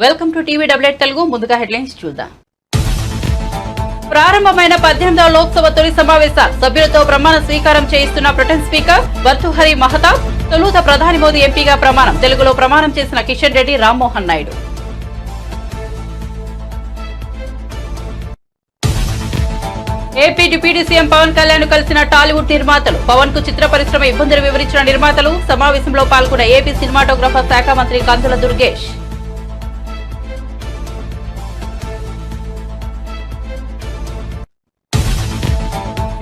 Welcome to TV డబ్ల్యూఎట్ తెలుగు. ముందుగా headlines చూద్దాం. ప్రారంభమైన 18వ లోక్సభ తొలి సమావేశాలు సభ్యులతో ప్రమాణ స్వీకారం చేయిస్తున్న ప్రొటెం స్పీకర్ భర్తృహరి మహతాబ్. తొలుత ప్రధాని మోదీ ఎంపీగా ప్రమాణం. తెలుగులో ప్రమాణం చేసిన Kishan Reddy, Rammohan Naidu. AP deputy CM Pawan Kalyan కలిసిన టాలీవుడ్ నిర్మాతలు. పవన్ కు చిత్ర పరిశ్రమ ఇబ్బందులు వివరించిన నిర్మాతలు. సమావేశంలో పాల్గొన్న ఏపీ సినిమాటోగ్రఫర్ శాఖ మంత్రి కందుల దుర్గేష్.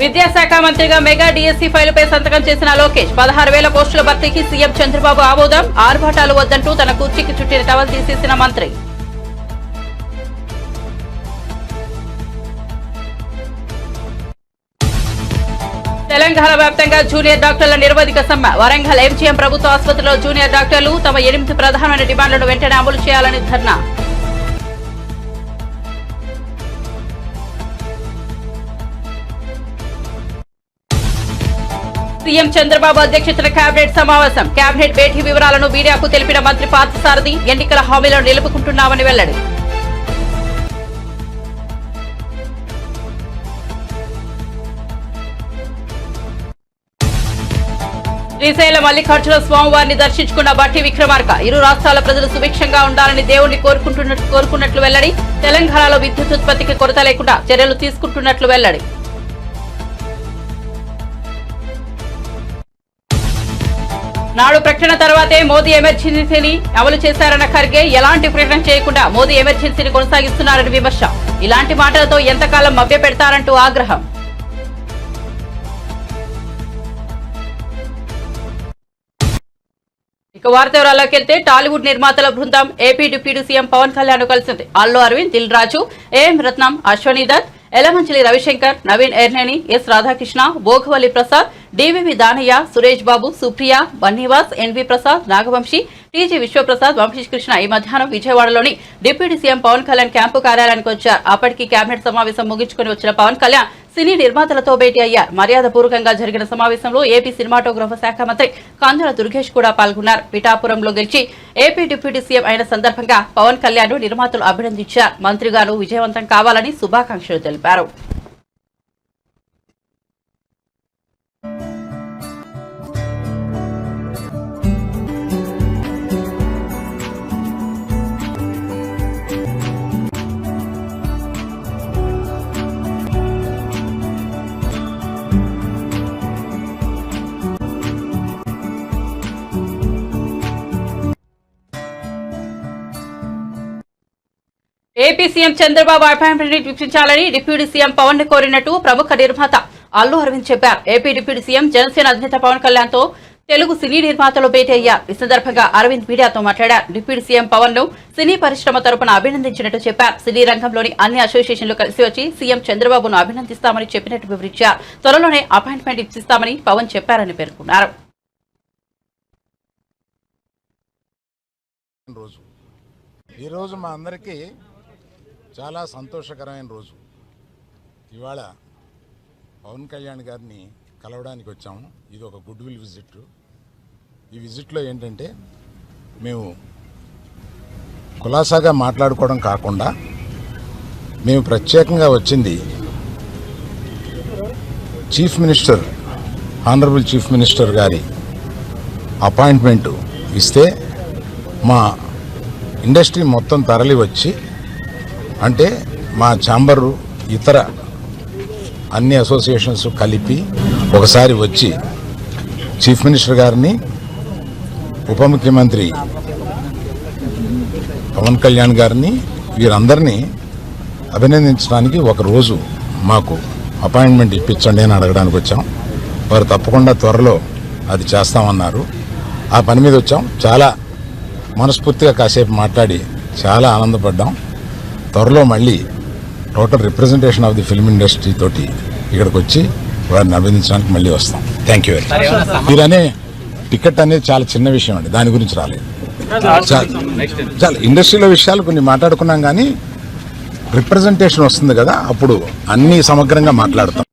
విద్యాశాఖ మంత్రిగా మెగా డిఎస్సీ ఫైలుపై సంతకం చేసిన లోకేష్. 16,000 పోస్టుల భర్తీకి సీఎం చంద్రబాబు ఆమోదం. ఆర్భాటాలు వద్దంటూ తన కుర్చీకి చుట్టిన టవల్ తీసేసిన మంత్రి. తెలంగాణ వ్యాప్తంగా జూనియర్ డాక్టర్ల నిరవధిక సమ్మె. వరంగల్ ఎంజీఎం ప్రభుత్వ ఆసుపత్రిలో జూనియర్ డాక్టర్లు తమ 8 ప్రధానమైన డిమాండ్లను వెంటనే అమలు చేయాలని ధర్నా. సీఎం చంద్రబాబు అధ్యక్షతన కేబినెట్ సమావేశం. కేబినెట్ భేటీ వివరాలను మీడియాకు తెలిపిన మంత్రి పార్థసారథి. ఎన్నికల హామీలను నిలుపుకుంటున్నామని వెల్లడి. శ్రీశైలం మల్లికార్జున స్వామివారిని దర్శించుకున్న బట్టి విక్రమార్క. ఇరు రాష్ట్రాల ప్రజలు సుభిక్షంగా ఉండాలని దేవుణ్ణి కోరుకున్నట్లు వెల్లడి. తెలంగాణలో విద్యుత్ ఉత్పత్తికి కొరత లేకుండా చర్యలు తీసుకుంటున్నట్లు వెల్లడి. నాడు ప్రకటన తర్వాతే మోదీ ఎమర్జెన్సీని అమలు చేశారన్న ఖర్గే. ఎలాంటి ప్రకటన చేయకుండా మోదీ ఎమర్జెన్సీని కొనసాగిస్తున్నారని విమర్శ. ఇలాంటి మాటలతో ఎంతకాలం మభ్యపెడతారంటూ ఆగ్రహం. ఇక వార్త వివరాల్లోకి వెళ్తే టాలీవుడ్ నిర్మాతల బృందం AP deputy CM Pawan Kalyan కలిసింది. Allu Aravind, Dil Raju, AM Ratnam, Ashwini Dutt, Yelamanchili Ravishankar, Naveen Yerneni, S Radhakrishna, Bhogavalli Prasad, DVV Danayya, Suresh Babu, Supriya, Bunny Vas, NV Prasad, Nagavamshi, TG Vishwaprasad, Vamshikrishna ఈ మధ్యాహ్నం విజయవాడలోని deputy CM Pawan Kalyan camp కార్యాలయానికి వచ్చారు. అప్పటికి కేబినెట్ సమావేశం ముగించుకుని వచ్చిన పవన్ కళ్యాణ్ సినీ నిర్మాతలతో భేటీ అయ్యారు. మర్యాదపూర్వకంగా జరిగిన సమావేశంలో ఏపీ సినిమాటోగ్రఫర్ శాఖ మంత్రి కందుల దుర్గేష్ కూడా పాల్గొన్నారు. పిఠాపురంలో గెలిచి ఏపీ డిప్యూటీ సీఎం అయిన సందర్భంగా పవన్ కళ్యాణ్ నిర్మాతలు అభినందించారు. మంత్రిగారు విజయవంతం కావాలని శుభాకాంక్షలు తెలిపారు. ఏపీ సీఎం చంద్రబాబు అపాయింట్మెంట్ ఇప్పించాలని డిప్యూటీ సీఎం పవన్ ని కోరినట్టు ప్రముఖ నిర్మాత అల్లు అరవింద్ చెప్పారు. ఏపీ డిప్యూటీ సీఎం జనసేన అధినేత పవన్ కళ్యాణ్ తో తెలుగు సినీ నిర్మాతలు భేటీ అయ్యారు. ఈ సందర్భంగా అరవింద్ మీడియాతో మాట్లాడారు. డిప్యూటీ సీఎం పవన్ ను సినీ పరిశ్రమ తరపున అభినందించినట్టు చెప్పారు. సినీ రంగంలోని అన్ని అసోసియేషన్లు కలిసి వచ్చి సీఎం చంద్రబాబును అభినందిస్తామని చెప్పినట్టు వివరించారు. త్వరలోనే అపాయింట్మెంట్ ఇప్పిస్తామని పవన్ చెప్పారని పేర్కొన్నారు. ఈరోజు మా అందరికీ చాలా సంతోషకరమైన రోజు. ఇవాళ పవన్ కళ్యాణ్ గారిని కలవడానికి వచ్చాము. ఇది ఒక గుడ్ విల్ విజిట్. ఈ విజిట్లో ఏంటంటే మేము కులాసాగా మాట్లాడుకోవడం కాకుండా మేము ప్రత్యేకంగా వచ్చింది chief minister, honourable chief minister గారి అపాయింట్మెంటు ఇస్తే మా ఇండస్ట్రీ మొత్తం తరలి వచ్చి, అంటే మా ఛాంబరు ఇతర అన్ని అసోసియేషన్స్ కలిపి ఒకసారి వచ్చి చీఫ్ మినిస్టర్ గారిని, ఉప ముఖ్యమంత్రి పవన్ కళ్యాణ్ గారిని, వీరందరినీ అభినందించడానికి ఒకరోజు మాకు అపాయింట్మెంట్ ఇప్పించండి అని అడగడానికి వచ్చాం. వారు తప్పకుండా త్వరలో అది చేస్తామన్నారు. ఆ పని మీద వచ్చాం. చాలా మనస్ఫూర్తిగా కాసేపు మాట్లాడి చాలా ఆనందపడ్డాం. త్వరలో మళ్ళీ total representation of the film industry తోటి ఇక్కడికి వచ్చి వారిని అభినందించడానికి మళ్ళీ వస్తాం. Thank you very much. మీరనే టికెట్ అనేది చాలా చిన్న విషయం అండి, దాని గురించి రాలేదు. చాలా ఇండస్ట్రీలో విషయాలు కొన్ని మాట్లాడుకున్నాం, కానీ రిప్రజెంటేషన్ వస్తుంది కదా, అప్పుడు అన్ని సమగ్రంగా మాట్లాడతాం.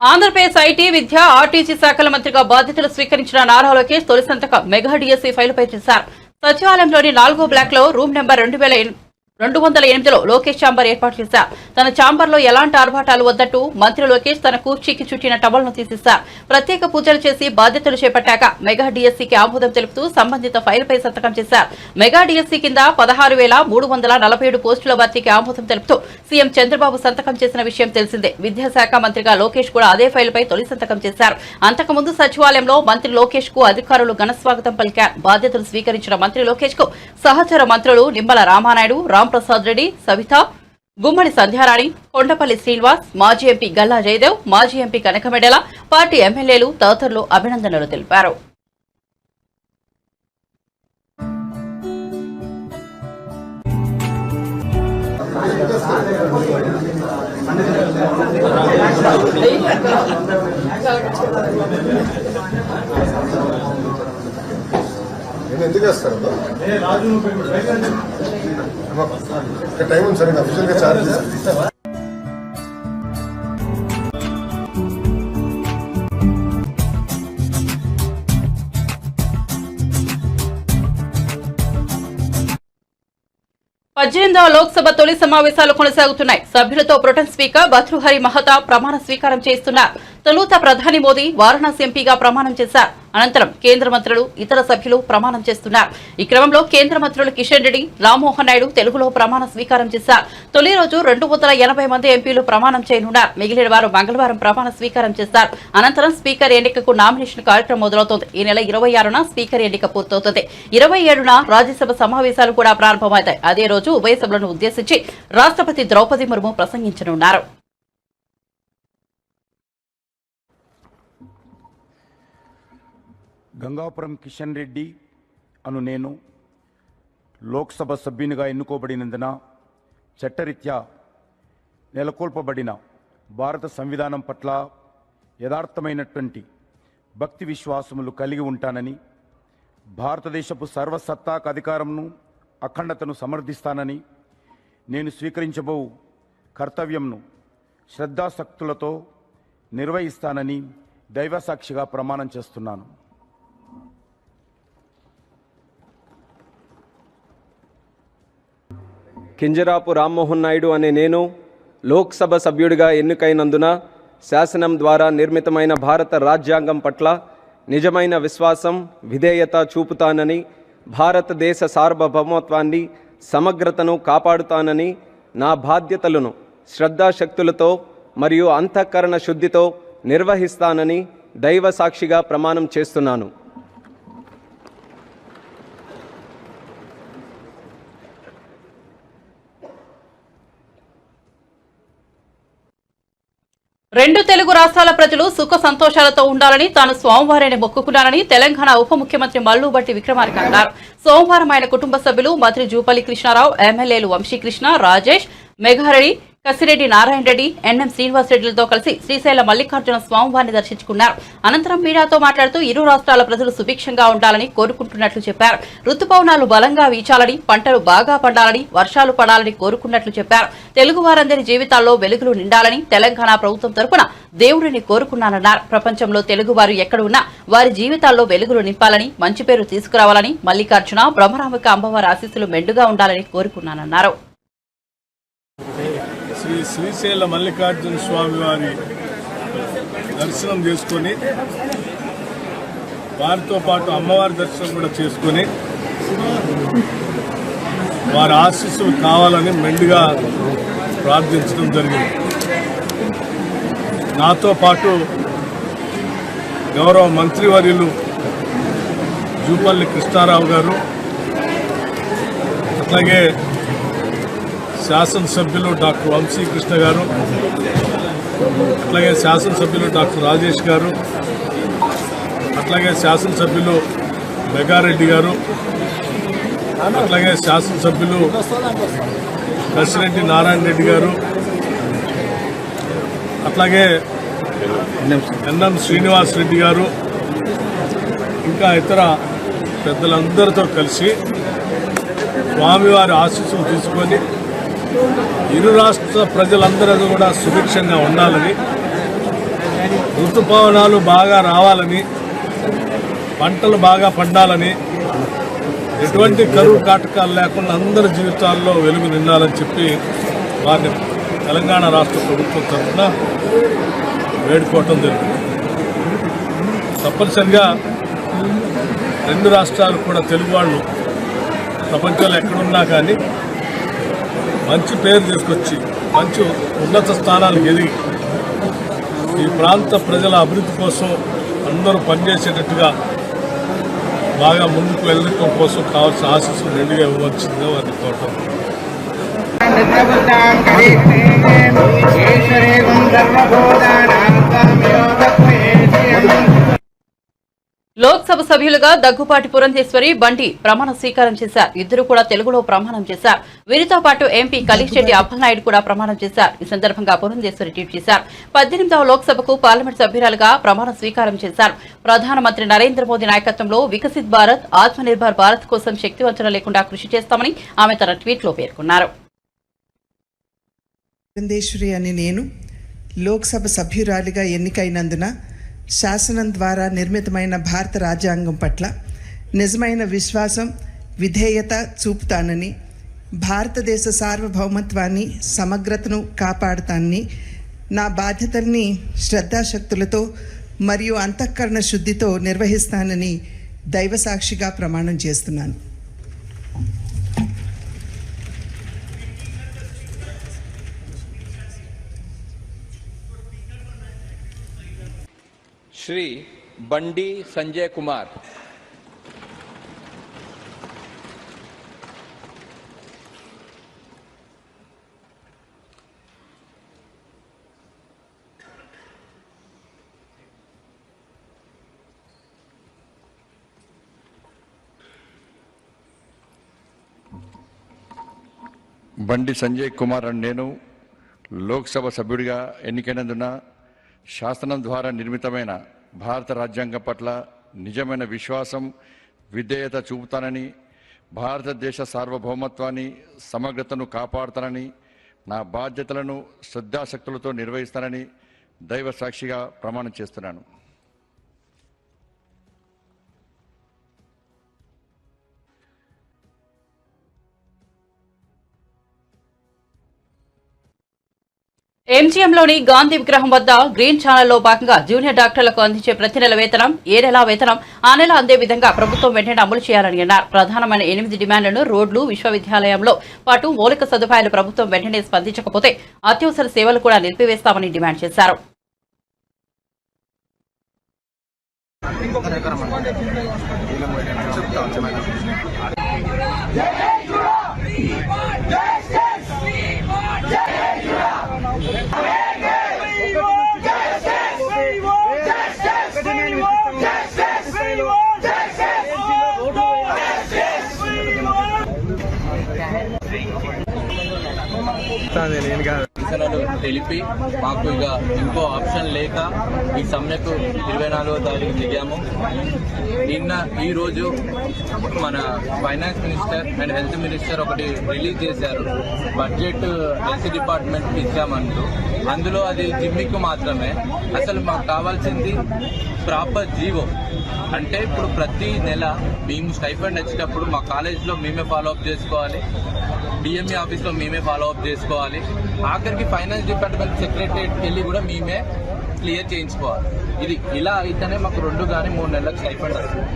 ఆంధ్రప్రదేశ్ ఐటీ, విద్య, ఆర్టీసీ శాఖల మంత్రిగా బాధ్యతలు స్వీకరించిన నారా లోకేష్ తొలి సంతకం మెగా డిఎస్సీ ఫైలుపై చేశారు. సచివాలయంలోని 4వ బ్లాక్ లో రూమ్ నెంబర్ 208లో లోకేష్ ఛాంబర్ ఏర్పాటు చేశారు. తన ఛాంబర్లో ఎలాంటి ఆర్భాటాలు వద్దట్టు మంత్రి లోకేష్ తన కుర్చీకి చుట్టిన టవల్ను తీసేశారు. ప్రత్యేక పూజలు చేసి బాధ్యతలు చేపట్టాక మెగా డిఎస్సీకి ఆమోదం తెలుపుతూ సంబంధిత ఫైల్పై సంతకం చేశారు. మెగా డిఎస్సీ కింద 16,347 పోస్టుల భర్తీకి ఆమోదం తెలుపుతూ సీఎం చంద్రబాబు సంతకం చేసిన విషయం తెలిసిందే. విద్యాశాఖ మంత్రిగా లోకేష్ కూడా అదే ఫైల్పై తొలి సంతకం చేశారు. అంతకుముందు సచివాలయంలో మంత్రి లోకేష్ కు అధికారులు ఘనస్వాగతం పలికారు. బాధ్యతలు స్వీకరించిన మంత్రి లోకేష్ కు సహచర మంత్రులు నిమ్మల రామానాయుడు, రాంప్రసాద్ రెడ్డి, సవిత, గుమ్మడి సంధ్యారాణి, కొండపల్లి శ్రీనివాస్, మాజీ ఎంపీ గల్లా జయదేవ్, మాజీ ఎంపీ కనకమెడల, పార్టీ ఎమ్మెల్యేలు తదితరులు అభినందనలు తెలిపారు. ఎందుకు వేస్తారు టైం ఉంది సార్ అఫీషియల్ గా చార్జ్ పద్దెనిమిదవ లోక్సభ తొలి సమావేశాలు కొనసాగుతున్నాయి. సభ్యులతో ప్రొటెం స్పీకర్ భర్తృహరి మహతా ప్రమాణ స్వీకారం చేస్తున్నారు. తొలుత ప్రధాని మోదీ వారణాసి ఎంపీగా ప్రమాణం చేశారు. అనంతరం కేంద్ర మంత్రులు, ఇతర సభ్యులు ప్రమాణం చేస్తున్నారు. ఈ క్రమంలో కేంద్ర మంత్రులు కిషన్ రెడ్డి, రామ్మోహన్ నాయుడు తెలుగులో ప్రమాణ స్వీకారం చేశారు. తొలి రోజు 280 మంది ఎంపీలు ప్రమాణం చేయనున్నారు. మిగిలిన వారు మంగళవారం ప్రమాణ స్వీకారం చేస్తారు. అనంతరం స్పీకర్ ఎన్నికకు నామినేషన్ కార్యక్రమం మొదలవుతోంది. ఈ నెల 26న స్పీకర్ ఎన్నిక పూర్తవుతుంది. 27న రాజ్యసభ సమావేశాలు కూడా ప్రారంభమవుతాయి. అదే రోజు ఉభయ సభలను ఉద్దేశించి రాష్ట్రపతి ద్రౌపది ముర్ము ప్రసంగించనున్నారు. గంగాపురం కిషన్ రెడ్డి అను నేను లోక్సభ సభ్యునిగా ఎన్నుకోబడినందున చట్టరీత్యా నెలకొల్పబడిన భారత సంవిధానం పట్ల యథార్థమైనటువంటి భక్తి విశ్వాసములు కలిగి ఉంటానని, భారతదేశపు సర్వసత్తాక అధికారంను, అఖండతను సమర్థిస్తానని, నేను స్వీకరించబో కర్తవ్యంను శ్రద్ధాశక్తులతో నిర్వహిస్తానని దైవసాక్షిగా ప్రమాణం చేస్తున్నాను. కింజరాపు రామ్మోహన్ నాయుడు అనే నేను లోక్సభ సభ్యుడిగా ఎన్నికైనందున శాసనం ద్వారా నిర్మితమైన భారత రాజ్యాంగం పట్ల నిజమైన విశ్వాసం, విధేయత చూపుతానని, భారతదేశ సార్వభౌమత్వాన్ని, సమగ్రతను కాపాడుతానని, నా బాధ్యతలను శ్రద్ధాశక్తులతో మరియు అంతఃకరణ శుద్ధితో నిర్వహిస్తానని దైవ సాక్షిగా ప్రమాణం చేస్తున్నాను. రెండు తెలుగు రాష్ట్రాల ప్రజలు సుఖ సంతోషాలతో ఉండాలని తాను సోమవారాన్ని మొక్కుకున్నానని తెలంగాణ ఉప ముఖ్యమంత్రి మల్లుబట్టి విక్రమార్క అన్నారు. సోమవారం ఆయన కుటుంబ సభ్యులు మంత్రి జూపల్లి కృష్ణారావు, ఎమ్మెల్యేలు వంశీకృష్ణ, రాజేష్, మెఘారెడ్డి, కసిరెడ్డి నారాయణ రెడ్డి, ఎన్ఎం శ్రీనివాస్ రెడ్డిలతో కలిసి శ్రీశైల మల్లికార్జున స్వామివారిని దర్శించుకున్నారు. అనంతరం మీడియాతో మాట్లాడుతూ ఇరు రాష్ట్రాల ప్రజలు సుభిక్షంగా ఉండాలని కోరుకుంటున్నట్లు చెప్పారు. రుతుపవనాలు బలంగా వీచాలని, పంటలు బాగా పండాలని, వర్షాలు పడాలని కోరుకున్నట్లు చెప్పారు. తెలుగు వారందరి జీవితాల్లో వెలుగులు నిండాలని తెలంగాణ ప్రభుత్వం తరపున దేవుడిని కోరుకున్నానన్నారు. ప్రపంచంలో తెలుగువారు ఎక్కడ ఉన్నా వారి జీవితాల్లో వెలుగులు నింపాలని, మంచి పేరు తీసుకురావాలని, మల్లికార్జున బ్రహ్మరాంబిక అమ్మవారి ఆశీస్సులు మెండుగా ఉండాలని కోరుకున్నానన్నారు. శ్రీశైల మల్లికార్జున స్వామి వారి దర్శనం చేసుకొని వారితో పాటు అమ్మవారి దర్శనం కూడా చేసుకొని వారి ఆశీస్సులు కావాలని మెండుగా ప్రార్థించడం జరిగింది. నాతో పాటు గౌరవ మంత్రివర్యులు జూపల్లి కృష్ణారావు గారు, అట్లాగే శాసనసభ్యులు డాక్టర్ వంశీకృష్ణ గారు, అట్లాగే శాసనసభ్యులు డాక్టర్ రాజేష్ గారు, అట్లాగే శాసనసభ్యులు మెగారెడ్డి గారు, అట్లాగే శాసనసభ్యులు కసిరెడ్డి నారాయణ రెడ్డి గారు, అట్లాగే ఎన్ఎం శ్రీనివాస్ రెడ్డి గారు, ఇంకా ఇతర పెద్దలందరితో కలిసి స్వామివారి ఆశీస్సులు తీసుకొని ఇరు రాష్ట్ర ప్రజలందరూ కూడా సుభిక్షంగా ఉండాలని, ఋతుపవనాలు బాగా రావాలని, పంటలు బాగా పండాలని ఎటువంటి కరువు కాటకాలు లేకుండా అందరి జీవితాల్లో వెలుగు నిండాలని చెప్పి వారిని తెలంగాణ రాష్ట్ర ప్రభుత్వం తరఫున వేడుకోవటం జరిగింది. తప్పనిసరిగా రెండు రాష్ట్రాలు కూడా తెలుగు వాళ్ళు ప్రపంచంలో ఎక్కడున్నా కానీ మంచి పేరు తీసుకొచ్చి మంచి ఉన్నత స్థానాలకు ఎదిగి ఈ ప్రాంత ప్రజల అభివృద్ధి కోసం అందరూ పనిచేసేటట్టుగా బాగా ముందుకు వెళ్ళడం కోసం కావాల్సిన ఆశీస్సులు రెండుగా ఇవ్వవలసిందిగా వారిని కోరటం. లోక్సభ సభ్యులుగా దగ్గుపాటి పురంధేశ్వరి బండి ప్రమాణ స్వీకారం చేశారు. ఇద్దరు కూడా తెలుగులో ప్రమాణం చేశారు. వీరితో పాటు ఎంపీ కలిశెట్టి అప్పలనాయుడు కూడా ప్రమాణం చేశారు. ఈ సందర్భంగా పురంధేశ్వరి ట్వీట్ చేశారు. 18వ లోక్సభకు పార్లమెంట్ సభ్యురాలుగా ప్రమాణ స్వీకారం చేశారు. ప్రధానమంత్రి నరేంద్ర మోదీ నాయకత్వంలో వికసిత్ భారత్ ఆత్మనిర్భర్ భారత్ కోసం శక్తివంచన లేకుండా కృషి చేస్తామని ఆమె తన ట్వీట్లో పేర్కొన్నారు. పురంధేశ్వరి అని నేను లోక్సభ సభ్యురాలిగా ఎన్నికైనందున శాసనం ద్వారా నిర్మితమైన భారత రాజ్యాంగం పట్ల నిజమైన విశ్వాసం, విధేయత చూపుతానని, భారతదేశ సార్వభౌమత్వాన్ని, సమగ్రతను కాపాడుతానని, నా బాధ్యతల్ని శ్రద్ధాశక్తులతో మరియు అంతఃకరణ శుద్ధితో నిర్వహిస్తానని దైవసాక్షిగా ప్రమాణం చేస్తున్నాను. श्री बंडी संजय कुमार। బండి సంజయ్ కుమార్ అని నేను లోక్సభ సభ్యుడిగా ఎన్నికైనందున శాసనం ద్వారా నిర్మితమైన భారత రాజ్యాంగం పట్ల నిజమైన విశ్వాసం, విధేయత చూపుతానని, భారతదేశ సార్వభౌమత్వాన్ని, సమగ్రతను కాపాడుతానని, నా బాధ్యతలను శ్రద్ధాశక్తులతో నిర్వహిస్తానని దైవ సాక్షిగా ప్రమాణం చేస్తున్నాను. ఎంజీఎంలోని గాంధీ విగ్రహం వద్ద గ్రీన్ ఛానల్లో భాగంగా జూనియర్ డాక్టర్లకు అందించే ప్రతి నెల వేతనం, ఏ నెల వేతనం ఆ నెల అందే విధంగా ప్రభుత్వం వెంటనే అమలు చేయాలని అన్నారు. ప్రధానమైన 8 డిమాండ్లను రోడ్లు, విశ్వవిద్యాలయంలో పాటు మౌలిక సదుపాయాలు ప్రభుత్వం వెంటనే స్పందించకపోతే అత్యవసర సేవలు కూడా నిలిపివేస్తామని డిమాండ్ చేశారు. తెలిపి మాకు ఇక ఇంకో ఆప్షన్ లేక ఈ సమ్మెకు 24వ తారీఖు దిగాము. ఈ రోజు మన finance minister and health minister ఒకటి రిలీజ్ చేశారు. బడ్జెట్ హెల్త్ డిపార్ట్మెంట్ ఇచ్చామంటూ, అందులో అది జిమ్మిక్ మాత్రమే. అసలు మాకు కావాల్సింది ప్రాపర్ జీవో. అంటే ఇప్పుడు ప్రతి నెల మేము స్టైఫండ్ వచ్చేటప్పుడు మా కాలేజ్లో మేమే ఫాలో అప్ చేసుకోవాలి, డిఎంఈ ఆఫీస్లో మేమే ఫాలో అప్ చేసుకోవాలి, ఆఖరికి ఫైనాన్స్ డిపార్ట్మెంట్ సెక్రటరియట్కి వెళ్ళి కూడా మేమే క్లియర్ చేయించుకోవాలి. ఇది ఇలా అయితేనే మాకు 2 కానీ 3 నెలలకు స్టైఫండ్ వస్తుంది.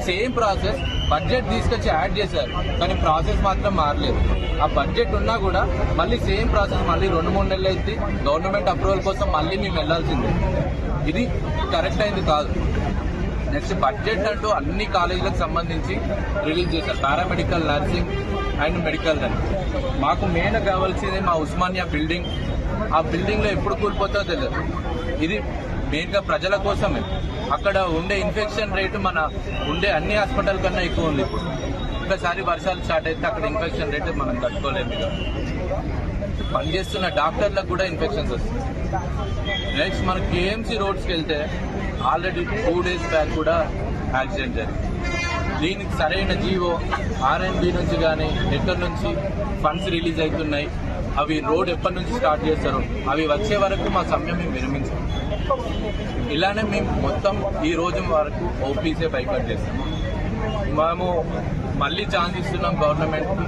సేమ్ ప్రాసెస్ బడ్జెట్ తీసుకొచ్చి యాడ్ చేశారు, కానీ ప్రాసెస్ మాత్రం మారలేదు. ఆ బడ్జెట్ ఉన్నా కూడా మళ్ళీ సేమ్ ప్రాసెస్ మళ్ళీ 2-3 నెలలు అయితే గవర్నమెంట్ అప్రూవల్ కోసం మళ్ళీ మేము వెళ్లాల్సిందే. ఇది కరెక్ట్ అయింది కాదు. నెక్స్ట్ బడ్జెట్ అంటూ అన్ని కాలేజీలకు సంబంధించి రిలీజ్ చేశారు, పారామెడికల్, నర్సింగ్ అండ్ మెడికల్ అని. మాకు మెయిన్ కావాల్సింది మా ఉస్మానియా బిల్డింగ్. ఆ బిల్డింగ్లో ఎప్పుడు కూలిపోతుందో తెలియదు. ఇది మెయిన్గా ప్రజల కోసమే. అక్కడ ఉండే ఇన్ఫెక్షన్ రేటు మన ఉండే అన్ని హాస్పిటల్ కన్నా ఎక్కువ ఉంది. ఇప్పుడు ఒకసారి వర్షాలు స్టార్ట్ అయితే అక్కడ ఇన్ఫెక్షన్ రేటు మనం తట్టుకోలేము. పనిచేస్తున్న డాక్టర్లకు కూడా ఇన్ఫెక్షన్స్ వస్తుంది. నెక్స్ట్ మన కేఎంసీ రోడ్స్కి వెళ్తే ఆల్రెడీ 2 days బ్యాక్ కూడా యాక్సిడెంట్ జరిగింది. దీనికి సరైన జీవో ఆర్ఎండ్బి నుంచి కానీ ఎక్కడి నుంచి ఫండ్స్ రిలీజ్ అవుతున్నాయి, అవి రోడ్ ఎప్పటి నుంచి స్టార్ట్ చేస్తారో అవి వచ్చే వరకు మా సమ్మె మేము విరమించాం. ఇలానే మేము మొత్తం ఈ రోజు వరకు ఓపీసీ బైకౌట్ చేస్తాం. మేము మళ్ళీ ఛాన్స్ ఇస్తున్నాం గవర్నమెంట్కి.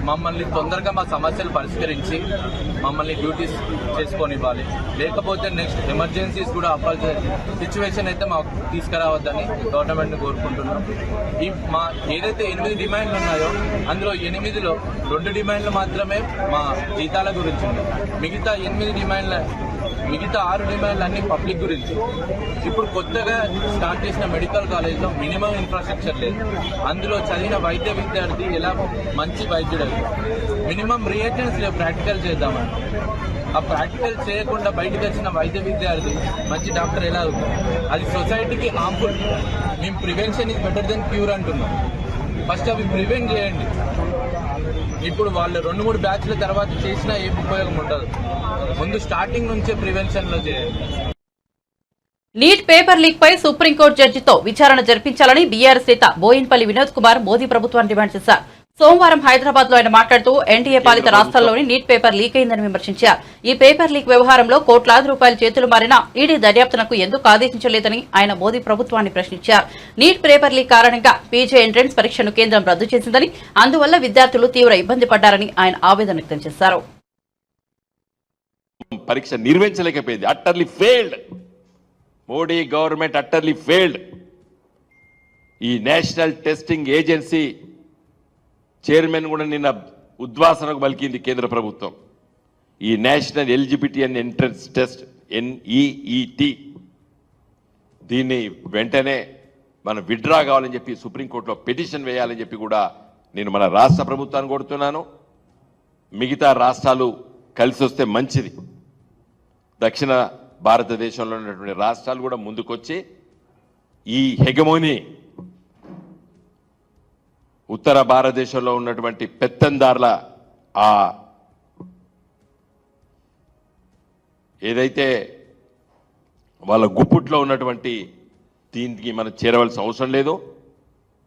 మమ్మల్ని తొందరగా మా సమస్యలు పరిష్కరించి మమ్మల్ని డ్యూటీస్ చేసుకొని ఇవ్వాలి. లేకపోతే నెక్స్ట్ ఎమర్జెన్సీస్ కూడా అవ్వాల్సిన సిచ్యువేషన్ అయితే మాకు తీసుకురావద్దని గవర్నమెంట్ని కోరుకుంటున్నాం. ఈ మా ఏదైతే 8 డిమాండ్లు ఉన్నాయో అందులో 8లో 2 డిమాండ్లు మాత్రమే మా జీతాల గురించి ఉన్నాయి. మిగతా 6 డిమాండ్లు అన్ని పబ్లిక్ గురించి. ఇప్పుడు కొత్తగా స్టార్ట్ చేసిన మెడికల్ కాలేజ్లో మినిమం ఇన్ఫ్రాస్ట్రక్చర్ లేదు. అందులో చదివిన వైద్య విద్యార్థి ఎలా మంచి వైద్యుడు అవుతాడు? మినిమం రియేజెంట్స్ లేవు ప్రాక్టికల్ చేద్దామని. ఆ ప్రాక్టికల్ చేయకుండా బయటకు వచ్చిన వైద్య విద్యార్థి మంచి డాక్టర్ ఎలా అవుతారు? అది సొసైటీకి హార్మ్ఫుల్. మేము prevention is better than cure అంటున్నాం. ఫస్ట్ అవి ప్రివెంట్ చేయండి. ఇప్పుడు వాళ్ళు 2-3 బ్యాచ్ల తర్వాత చేసినా ఏం ఉపయోగం ఉండదు. ముందు స్టార్టింగ్ నుంచే ప్రివెన్షన్ లో చేయండి. నీట్ పేపర్ లీక్ పై సుప్రీంకోర్టు జడ్జితో విచారణ జరిపించాలని బీఆర్ఎస్ నేత బోయిన్పల్లి వినోద్ కుమార్ మోదీ ప్రభుత్వాన్ని డిమాండ్ చేశారు. సోమవారం హైదరాబాద్ లో ఆయన మాట్లాడుతూ ఎన్డీఏ పాలిత రాష్ట్రాల్లోని నీట్ పేపర్ లీక్ అయిందని విమర్శించారు. ఈ పేపర్ లీక్ వ్యవహారంలో కోట్లాది రూపాయల చేతులు మారినా ఈడీ దర్యాప్తునకు ఎందుకు ఆదేశించలేదని ఆయన మోదీ ప్రభుత్వాన్ని ప్రశ్నించారు. నీట్ పేపర్ లీక్ కారణంగా పీజీ ఎంట్రన్స్ పరీక్షను కేంద్రం రద్దు చేసిందని, అందువల్ల విద్యార్థులు తీవ్ర ఇబ్బంది పడ్డారని ఆయన ఆవేదన వ్యక్తం చేశారు. పరీక్ష నిర్వహించలేకపోయింది. Utterly failed. Modi government utterly failed. ఈ నేషనల్ టెస్టింగ్ ఏజెన్సీ చైర్మన్ కూడా నిన్న ఉద్వాసనకు పలికింది కేంద్ర ప్రభుత్వం. ఈ national eligibility and entrance test NEET దీన్ని వెంటనే మనం విత్డ్రా కావాలని చెప్పి సుప్రీంకోర్టులో పిటిషన్ వేయాలని చెప్పి కూడా నేను మన రాష్ట్ర ప్రభుత్వాన్ని కోరుతున్నాను. మిగతా రాష్ట్రాలు కలిసి వస్తే మంచిది. దక్షిణ భారతదేశంలో ఉన్నటువంటి రాష్ట్రాలు కూడా ముందుకొచ్చి ఈ హెగమోని ఉత్తర భారతదేశంలో ఉన్నటువంటి పెత్తందారుల ఆ ఏదైతే వాళ్ళ గుప్పుట్లో ఉన్నటువంటి దీనికి మనం చేరవలసిన అవసరం లేదు.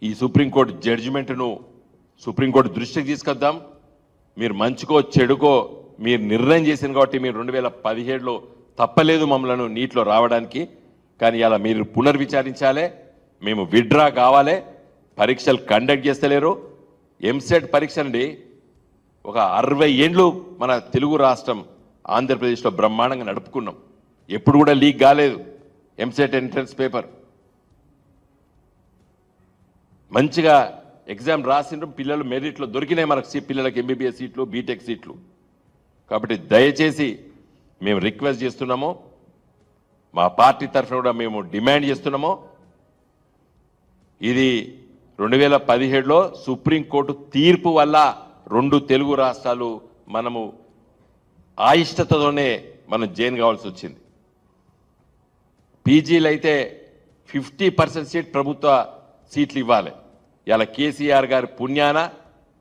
ఈ సుప్రీంకోర్టు జడ్జిమెంట్ను సుప్రీంకోర్టు దృష్టికి తీసుకొద్దాం. మీరు మంచుకో చెడుకో మీరు నిర్ణయం చేసింది కాబట్టి మీరు 2017లో తప్పలేదు మమ్మల్ని నీటిలో రావడానికి. కానీ అలా మీరు పునర్విచారించాలి. మేము విత్డ్రా కావాలి. పరీక్షలు కండక్ట్ చేస్తలేరు. ఎంసెట్ పరీక్ష అండి ఒక 60 ఏండ్లు మన తెలుగు రాష్ట్రం ఆంధ్రప్రదేశ్లో బ్రహ్మాండంగా నడుపుకున్నాం. ఎప్పుడు కూడా లీక్ కాలేదు ఎంసెట్ ఎంట్రన్స్ పేపర్. మంచిగా ఎగ్జామ్ రాసిండ్రు. పిల్లలు మెరిట్లో దొరికినాయి మనకు పిల్లలకి MBBS సీట్లు, బీటెక్ సీట్లు. కాబట్టి దయచేసి మేము రిక్వెస్ట్ చేస్తున్నాము, మా పార్టీ తరఫున కూడా మేము డిమాండ్ చేస్తున్నాము. ఇది 2017లో సుప్రీంకోర్టు తీర్పు వల్ల 2 తెలుగు రాష్ట్రాలు మనము అయిష్టతతోనే మనం జైన్ కావాల్సి వచ్చింది. పీజీలు అయితే 50% సీట్ ప్రభుత్వ సీట్లు ఇవ్వాలి. ఇలా కేసీఆర్ గారి పుణ్యాన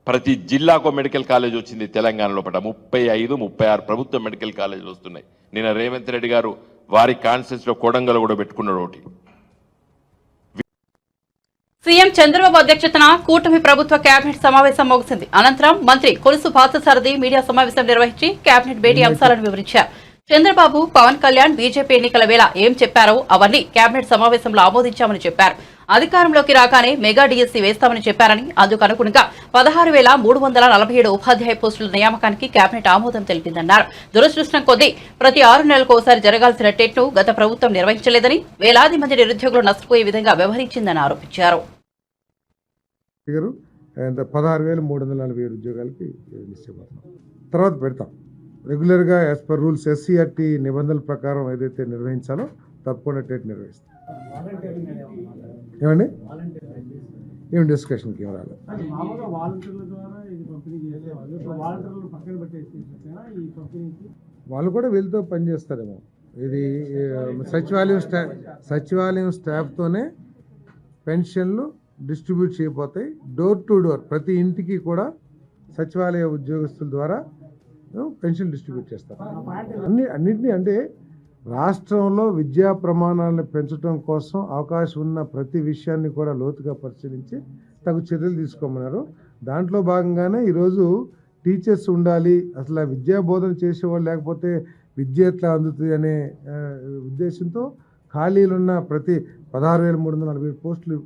ప్రతి జిల్లాకు మెడికల్ కాలేజ్ వచ్చింది తెలంగాణలో. 35, 36 ప్రభుత్వ మెడికల్ కాలేజీలు వస్తున్నాయి. నిన్న రేవంత్ రెడ్డి గారు వారి కాన్స్టిట్యూన్సీలో కొడంగల్ కూడా పెట్టుకున్నాడు ఒకటి. సీఎం చంద్రబాబు అధ్యక్షతన కూటమి ప్రభుత్వ కేబినెట్ సమావేశం ముగిసింది. అనంతరం మంత్రి కొలుసు పార్థసారథి మీడియా సమావేశం నిర్వహించి కేబినెట్ భేటీ అంశాలను వివరించారు. చంద్రబాబు, పవన్ కళ్యాణ్ బీజేపీ ఎన్నికల వేళ ఏం చెప్పారో అవన్నీ కేబినెట్ సమావేశంలో ఆమోదించామని చెప్పారు. అధికారంలోకి రాగానే మెగా డిఎస్సీ వేస్తామని చెప్పారని, అందుకు అనుగుణంగా 16,347 ఉపాధ్యాయ పోస్టుల నియామకానికి కేబినెట్ ఆమోదం తెలిపిందన్నారు. దురదృష్టం కొద్దీ ప్రతి 6 నెలలకు ఒకసారి జరగాల్సిన టెట్ ను గత ప్రభుత్వం నిర్వహించలేదని, వేలాది మంది నిరుద్యోగులు నష్టపోయే విధంగా వ్యవహరించిందని ఆరోపించారు. 16,347 ఉద్యోగాలకి నిశ్చయపడతాం. తర్వాత పెడతాం రెగ్యులర్గా యాజ్ పర్ రూల్స్ SCRT నిబంధనల ప్రకారం ఏదైతే నిర్వహించాలో తప్పకుండా టెట్ నిర్వహిస్తాం. ఏమండి ఏం డిస్కషన్కి ఏం రాలేదు. వాళ్ళు కూడా వీళ్ళతో పనిచేస్తారేమో. ఇది సచివాలయం స్టాఫ్తోనే పెన్షన్లు డిస్ట్రిబ్యూట్ చేయబోతాయి. డోర్ టు డోర్ ప్రతి ఇంటికి కూడా సచివాలయ ఉద్యోగస్తుల ద్వారా పెన్షన్ డిస్ట్రిబ్యూట్ చేస్తారు. అన్నింటినీ అంటే రాష్ట్రంలో విద్యా ప్రమాణాలను పెంచడం కోసం అవకాశం ఉన్న ప్రతి విషయాన్ని కూడా లోతుగా పరిశీలించి తగు చర్యలు తీసుకోమన్నారు. దాంట్లో భాగంగానే ఈరోజు టీచర్స్ ఉండాలి, అసలు విద్యా బోధన చేసేవాళ్ళు లేకపోతే విద్య ఎట్లా అందుతుంది అనే ఉద్దేశంతో ఖాళీలున్న ప్రతి 16,347 పోస్టులు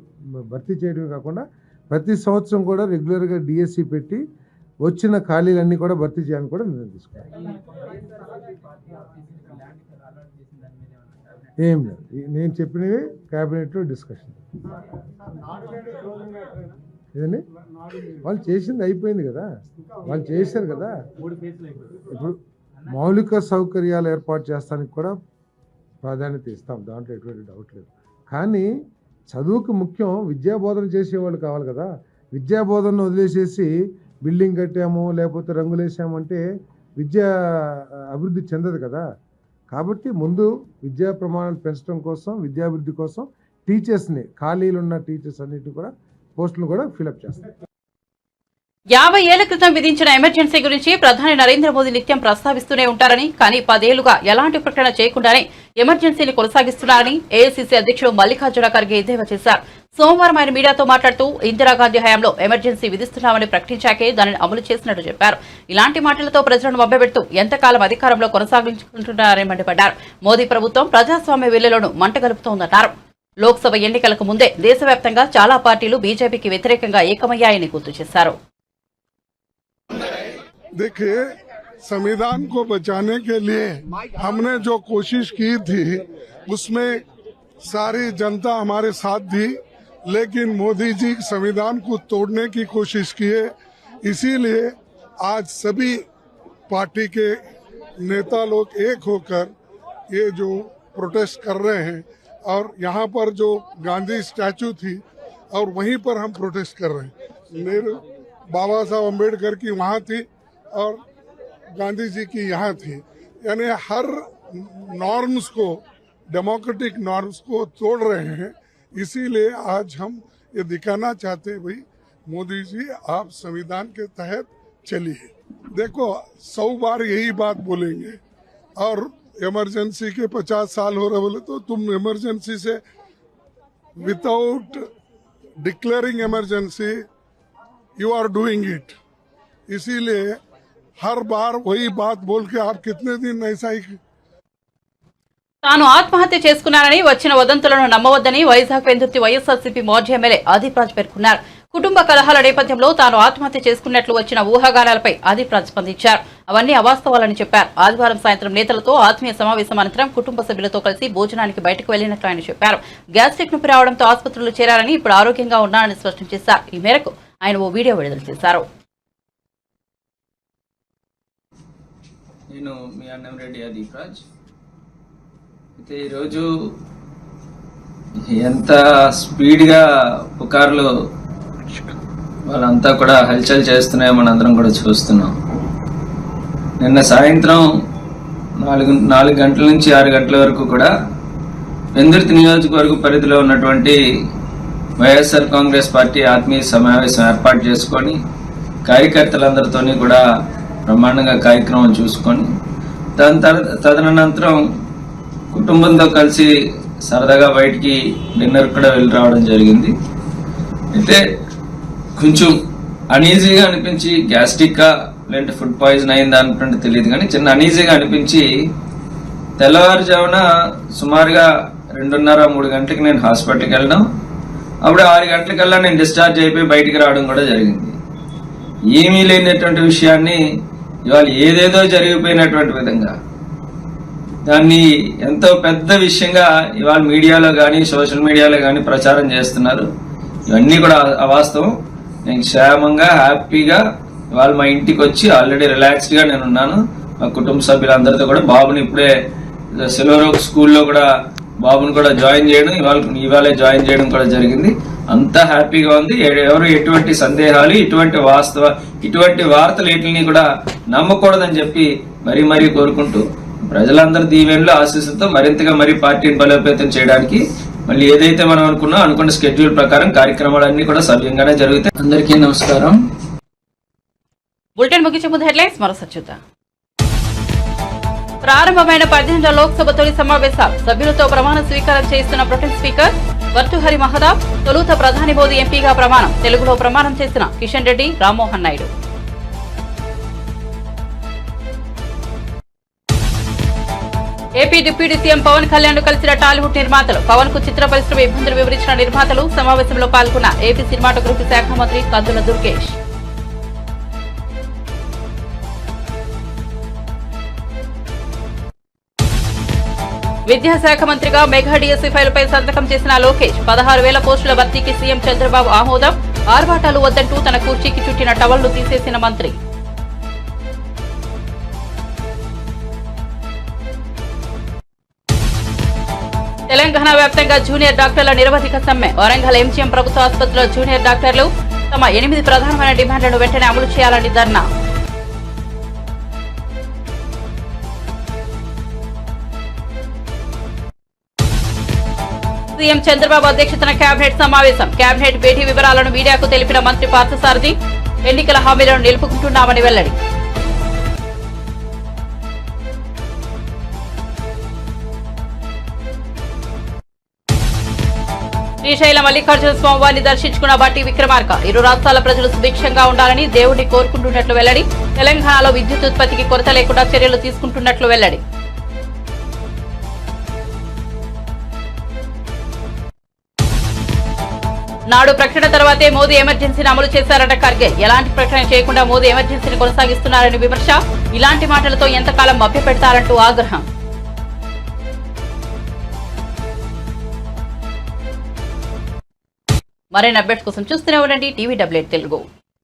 భర్తీ చేయడమే కాకుండా ప్రతి సంవత్సరం కూడా రెగ్యులర్గా డిఎస్సి పెట్టి వచ్చిన ఖాళీలన్నీ కూడా భర్తీ చేయాలని కూడా నిర్ణయం తీసుకున్నాం. ఏం లేదు, నేను చెప్పినవి క్యాబినెట్లో డిస్కషన్. ఏదండి, వాళ్ళు చేసింది అయిపోయింది కదా, వాళ్ళు చేశారు కదా. ఇప్పుడు మౌలిక సౌకర్యాలు ఏర్పాటు చేస్తానికి కూడా ప్రాధాన్యత ఇస్తాం, దాంట్లో ఎటువంటి డౌట్ లేదు. కానీ చదువుకు ముఖ్యం, విద్యాబోధన చేసేవాళ్ళు కావాలి కదా. విద్యాబోధనను వదిలేసేసి బిల్డింగ్ కట్టాము లేకపోతే రంగులేసామంటే విద్య అభివృద్ధి చెందదు కదా. కాబట్టి ముందు విద్యా ప్రమాణాలు పెంచడం కోసం, విద్యాభివృద్ధి కోసం టీచర్స్ని, ఖాళీలు ఉన్న టీచర్స్ అన్నిటి కూడా పోస్టులు కూడా ఫిలప్ చేస్తారు. 50 ఏళ్ల క్రితం విధించిన ఎమర్జెన్సీ గురించి ప్రధాని నరేంద్ర మోదీ నిత్యం ప్రస్తావిస్తూనే ఉంటారని, కానీ 10 ఏళ్లుగా ఎలాంటి ప్రకటన చేయకుండానే ఎమర్జెన్సీని కొనసాగిస్తున్నారని ఏఐసీసీ అధ్యక్షుడు మల్లికార్జున ఖర్గే ఎద్దేవా చేశారు. సోమవారం ఆయన మీడియాతో మాట్లాడుతూ ఇందిరాగాంధీ హయాంలో ఎమర్జెన్సీ విధిస్తున్నామని ప్రకటించాకే దానిని అమలు చేసినట్టు చెప్పారు. ఇలాంటి మాటలతో ప్రజలను మభ్యపెడుతూ ఎంతకాలం అధికారంలో కొనసాగించుకుంటున్నారని మండిపడ్డారు. మోదీ ప్రభుత్వం ప్రజాస్వామ్య విలువలను మంటగలుపుతోందన్నారు. లోక్సభ ఎన్నికలకు ముందే దేశవ్యాప్తంగా చాలా పార్టీలు బీజేపీకి వ్యతిరేకంగా ఏకమయ్యాయని గుర్తు చేశారు. देखिए, संविधान को बचाने के लिए हमने जो कोशिश की थी उसमें सारी जनता हमारे साथ थी, लेकिन मोदी जी संविधान को तोड़ने की कोशिश किए. इसीलिए आज सभी पार्टी के नेता लोग एक होकर ये जो प्रोटेस्ट कर रहे हैं, और यहाँ पर जो गांधी स्टैचू थी और वहीं पर हम प्रोटेस्ट कर रहे हैं. नेहरू, बाबा साहब अम्बेडकर की वहाँ थी और गांधी जी की यहाँ थी. यानी हर नॉर्म्स को, डेमोक्रेटिक नॉर्म्स को तोड़ रहे हैं. इसीलिए आज हम ये दिखाना चाहते हैं, भाई मोदी जी आप संविधान के तहत चलिए. देखो 100 बार यही बात बोलेंगे और इमरजेंसी के 50 साल हो रहे बोले तो तुम इमरजेंसी से without declaring emergency you are doing it. इसीलिए हर बार वही बात बोल के आप कितने दिन ऐसा ही. తాను ఆత్మహత్య చేసుకున్నానని వచ్చిన వదంతులను నమ్మవద్దని వైజాగ్ పెందుర్తి వైఎస్ఆర్సీపీ మాజీ ఎమ్మెల్యే ఆదిప్ రాజ్ పేర్కొన్నారు. కుటుంబ కలహాల నేపథ్యంలో తాను ఆత్మహత్య చేసుకున్నట్లు వచ్చిన ఊహాగానాలపై ఆదిప్ రాజ్ స్పందించారు. అవన్నీ అవాస్తవాలని చెప్పారు. ఆదివారం సాయంత్రం నేతలతో ఆత్మీయ సమావేశం అనంతరం కుటుంబ సభ్యులతో కలిసి భోజనానికి బయటకు వెళ్లినట్లు ఆయన చెప్పారు. గ్యాస్ట్రిక్ నొప్పి రావడంతో ఆసుపత్రిలో చేరారని, ఇప్పుడు ఆరోగ్యంగా ఉన్నారని స్పష్టం చేశారు. ఈ మేరకు ఆయన ఓ వీడియో విడుదల చేశారు. నేను మీ అన్నంరెడ్డి ఆదిప్ రాజ్. అయితే ఈరోజు ఎంత స్పీడ్గా పుకార్లు వాళ్ళంతా కూడా హల్చల్ చేస్తున్నాయో మనందరం కూడా చూస్తున్నాం. నిన్న సాయంత్రం 4 గంటల నుంచి 6 గంటల వరకు కూడా పెందుర్తి నియోజకవర్గ పరిధిలో ఉన్నటువంటి వైఎస్ఆర్ కాంగ్రెస్ పార్టీ ఆత్మీయ సమావేశం ఏర్పాటు చేసుకొని కార్యకర్తలందరితోని కూడా బ్రహ్మాండంగా కార్యక్రమం చూసుకొని తదనంతరం కుటుంబంతో కలిసి సరదాగా బయటికి డిన్నర్ కూడా వెళ్ళి రావడం జరిగింది. అయితే కొంచెం అనీజీగా అనిపించి, గ్యాస్ట్రిక్గా లేదంటే ఫుడ్ పాయిజన్ అయిందా అనుకుంటే తెలియదు కానీ చిన్న అనీజీగా అనిపించి తెల్లవారుజామున సుమారుగా 2:30-3 గంటలకి నేను హాస్పిటల్కి వెళ్ళడం, అప్పుడు 6 గంటలకల్లా నేను డిశ్చార్జ్ అయిపోయి బయటికి రావడం కూడా జరిగింది. ఏమీ లేనటువంటి విషయాన్ని ఇవాళ ఏదేదో జరిగిపోయినటువంటి విధంగా దాన్ని ఎంతో పెద్ద విషయంగా ఇవాళ మీడియాలో కానీ సోషల్ మీడియాలో కానీ ప్రచారం చేస్తున్నారు. ఇవన్నీ కూడా అవాస్తవం. నేను క్షేమంగా హ్యాపీగా ఇవాళ మా ఇంటికి వచ్చి ఆల్రెడీ రిలాక్స్డ్గా నేను ఉన్నాను. మా కుటుంబ సభ్యులందరితో కూడా బాబుని ఇప్పుడే సిల్వర్ స్కూల్లో కూడా బాబుని కూడా జాయిన్ చేయడం, ఇవాళే జాయిన్ చేయడం కూడా జరిగింది. అంతా హ్యాపీగా ఉంది. ఎవరు ఎటువంటి సందేహాలు, ఇటువంటి వార్తలు వీటిని కూడా నమ్మకూడదని చెప్పి మరీ కోరుకుంటూ ప్రజలందరి దీవెనలు ఆశీస్సులతో మరింతగా పార్టీని బలోపేతం చేయడానికి మళ్ళీ ఏదైతే మనం అనుకున్న స్కెడ్యూల్ ప్రకారం కార్యక్రమాలన్నీ కూడా సవ్యంగానే జరుగుతాయి. అందరికీ నమస్కారం. బులెటిన్ ముగించే ముందు హెడ్లైన్స్ మరోసారి చూద్దాం. ప్రారంభమైన 18వ లోక్సభ తొలి సమావేశాలు, సభ్యులతో ప్రమాణ స్వీకారం చేస్తున్న ప్రొటెం స్పీకర్ వర్తుహరి మహతాబ్. తొలుత ప్రధాని మోదీ ఎంపీగా ప్రమాణం, తెలుగులో ప్రమాణం చేసిన Kishan Reddy, Rammohan Naidu. AP deputy CM Pawan Kalyan కలిసిన టాలీవుడ్ నిర్మాతలు. పవన్ కు చిత్ర పరిశ్రమ ఇబ్బందులు వివరించిన నిర్మాతలు. సమావేశంలో పాల్గొన్న ఏపీ సినిమాటోగ్రఫీ శాఖ మంత్రి కందుల దుర్గేష్. విద్యాశాఖ మంత్రిగా మెగా డిఎస్సీ ఫైలుపై సంతకం చేసిన లోకేష్. 16,000 పోస్టుల భర్తీకి సీఎం చంద్రబాబు ఆమోదం. ఆర్భాటాలు వద్దంటూ తన కుర్చీకి చుట్టిన టవల్ను తీసేసిన మంత్రి. తెలంగాణ వ్యాప్తంగా జూనియర్ డాక్టర్ల నిరవధిక సమ్మె. వరంగల్ ఎంజీఎం ప్రభుత్వ ఆసుపత్రిలో జూనియర్ డాక్టర్లు తమ 8 ప్రధానమైన డిమాండ్లను వెంటనే అమలు చేయాలని ధర్నా. సీఎం చంద్రబాబు అధ్యక్షతన కేబినెట్ సమావేశం. కేబినెట్ భేటీ వివరాలను మీడియాకు తెలిపిన మంత్రి పార్థసారథి. ఎన్నికల హామీలను నిలుపుకుంటున్నామని వెల్లడి. శ్రీశైలం మల్లికార్జున స్వామివారిని దర్శించుకున్న బట్టి విక్రమార్క. ఇరు రాష్ట్రాల ప్రజలు సుభిక్షంగా ఉండాలని దేవుడిని కోరుకుంటున్నట్లు వెల్లడి. తెలంగాణలో విద్యుత్ ఉత్పత్తికి కొరత లేకుండా చర్యలు తీసుకుంటున్నట్లు వెల్లడి. నాడు ప్రకటన తర్వాతే మోదీ ఎమర్జెన్సీని అమలు చేశారట ఖర్గే. ఎలాంటి ప్రకటన చేయకుండా మోదీ ఎమర్జెన్సీని కొనసాగిస్తున్నారని విమర్శ. ఇలాంటి మాటలతో ఎంతకాలం మభ్యపెడతారంటూ ఆగ్రహం. మరిన్ని అప్డేట్స్ కోసం చూస్తూనే ఉండండి టీవీ డబ్ల్యూఎట్ తెలుగు.